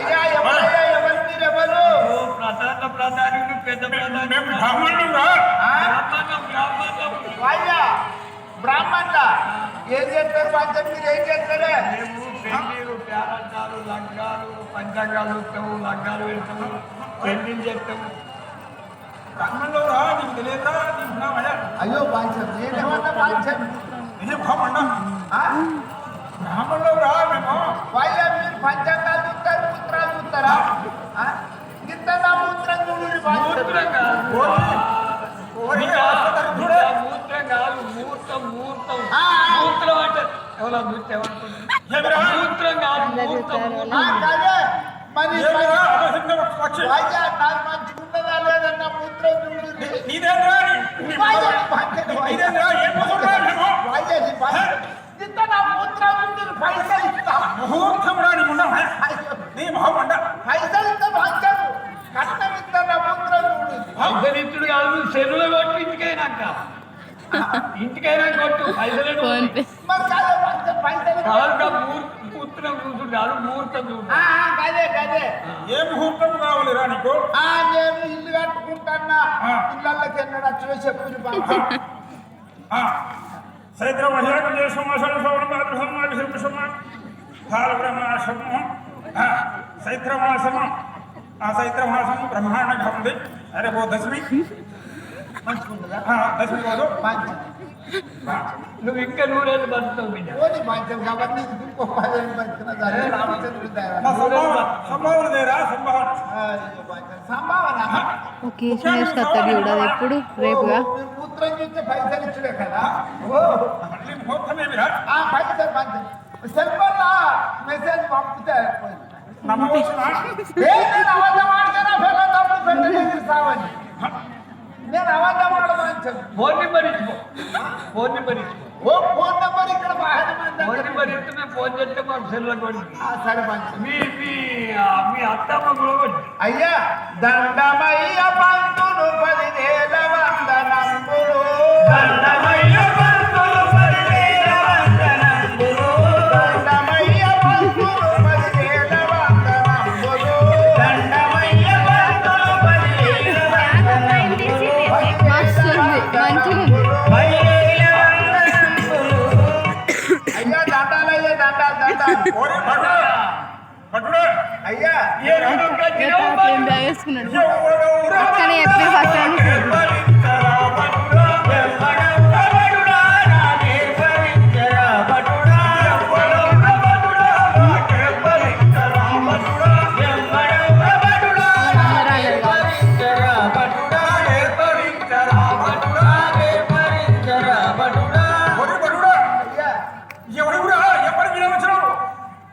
అయ్యా ఎవరయ్యా ఎవరు మీరు ఎవరు? ప్రధానులు పెద్ద ప్రధాని అయ్యా బ్రాహ్మణ ఏం చేస్తారు పంచం మీరు ఏం చేస్తారే? పెళ్ళిళ్ళు పేరంటాలు లంగాలు పంచాంగాలు ఇస్తాము లంగాలు పెడతాము పెళ్లిళ్ళు చేస్తాము. బ్రాహ్మణులు రా నీకు తెలియదా? అయ్యో పంచం నేనేమన్నా పంచం బ్రాహ్మణులు రా మేము అయ్యా మీరు పంచాంగాలు చూస్తారు మూత్రాలు చూస్తారా? ఇంత నా మూత్రం చూడు మూత్రం కాదు మూత్రం కాదు మూర్తం మూర్తం మూత్రం అంటే ఎవరో మూర్తం మూత్రం కాదు మూర్తం అదే మరి అయ్యా నాకు మంచిగుండదా లేదన్న మూత్రం చూడు ఇంత నా మూత్రం చూడు పైసలు ఇస్తా ముహూర్తం రాని నీ మొహమండ పైసలు ఇస్తా పంచాను కష్టం ఇస్తా నా మూత్రం చూడు పైసలిత్తుడు కాదు సెల్లులో కొట్టు ఇంటికైనా కొట్టు పైసలు మరి కాదే పంచం పైసలు మూత్రం చూసుడు కాదు ముహూర్తం చూడు గదే గదే ఏ ముహూర్తం కావాలి రా నీకు? నేను ఇల్లు కట్టుకుంటానా ఇళ్ళకి ఎన్నడా చూసి చెప్పుకుని చైత్ర మహిళకు దేశమాసాలు బ్రహ్మాశము చైత్రమాసము ఆ చైత్రమాసము బ్రహ్మాండంగా ఉంది. అరే ఓ దశమి దశమి రోజు నువ్వు ఇంకా నూరేళ్ళు బతుకుతావు బిడ్డ సంభావన దేరా సంభావన ఎప్పుడు రేపుగా మూత్రం చూస్తే పైసలు ఇచ్చుడే కదా మళ్ళీ ముహూర్తమేమిరా? పైసలు పంచం సెల్ఫోన్ మెసేజ్ పంపితే నమ్మవచ్చునా? నేను అబద్ధం ఆడితేనా తప్పుడు పెట్టలేదు సావని నేను అబద్ధం ఆడమంచాను ఫోన్ నెంబర్ ఇచ్చిపో ఫోన్ నెంబర్ ఇచ్చిపో ఓ ఫోన్ నెంబర్ ఇక్కడ ఫోన్ నెంబర్ ఇస్తే మేము ఫోన్ చేస్తే మాకు సెల్లో కొట్టి సరే పంచం మీ అత్తమ్మ కూడా కొట్టి అయ్యా దండమయ్య పంతులు 10,000 వందనంబులు దండమయ్య పంతులు 10,000 వందనంబులు దండమయ్య పంతులు 10,000 వందనంబులు దండమయ్య పంతులు 10,000 వందనంబులు అయ్యా దండాలయ్యా దండాలు ఓరే భటుడు అయ్యా వేసుకున్నాడు కానీ ఎప్పుడు ఫస్ట్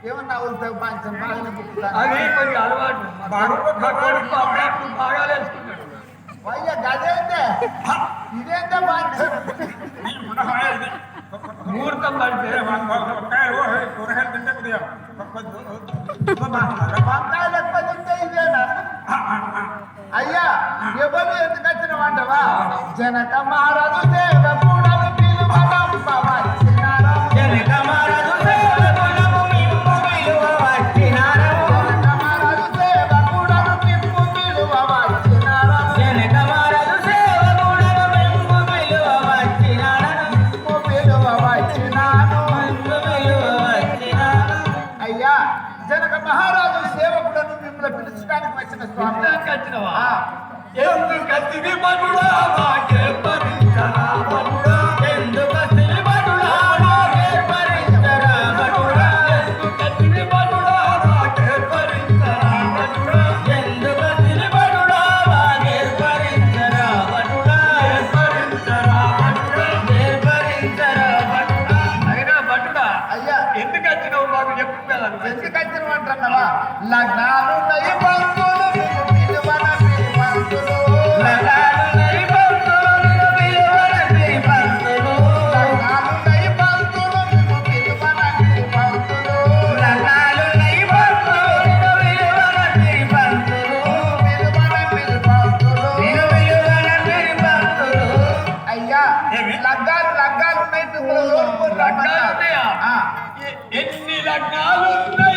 ఏమన్నా పంచం బాగానే పుట్టుతాను అది కొంచెం అలవాటు అప్పుడప్పుడు బాగా వేసుకుంటాడు అయ్యా గదేంటే ఇదేంటే పంచం ముహూర్తం పడితే కూరగాయలు తింటే కొద్దిగా వంకాయలు ఎక్కువ తింటే ఇదేనా అయ్యా ఎవరు ఎందుకు వచ్చిన వంటవా జనక మారదు దేవ కూడలు పిలువడం జనక మారదు జనక మహారాజు సేవకులను మిమ్మల్ని పిలుచడానికి వచ్చిన స్వామి ఎందుకతివి బడుడా మాకే పరిచరా బడుడా ఎందుకతివి బడుడా మాకే పరిచరా బడుడా ఎందుకతివి బడుడా మాకే పరిచరా బడుడా ఎందుకతివి బడుడా మాకే పరిచరా బడుడా పరిచరా బడుడా పరిచరా బడుడా అయినా బడుడా అయ్యా ఎందుకు వచ్చినావు మాకు చెప్పు కదా ఎందుకు వచ్చిన అంటున్నావా లగ్నాలు పంతులు పిలువన పంతులు లగ్నాలు ఉన్నాయా? ఎన్ని లగ్నాలు ఉన్నాయి?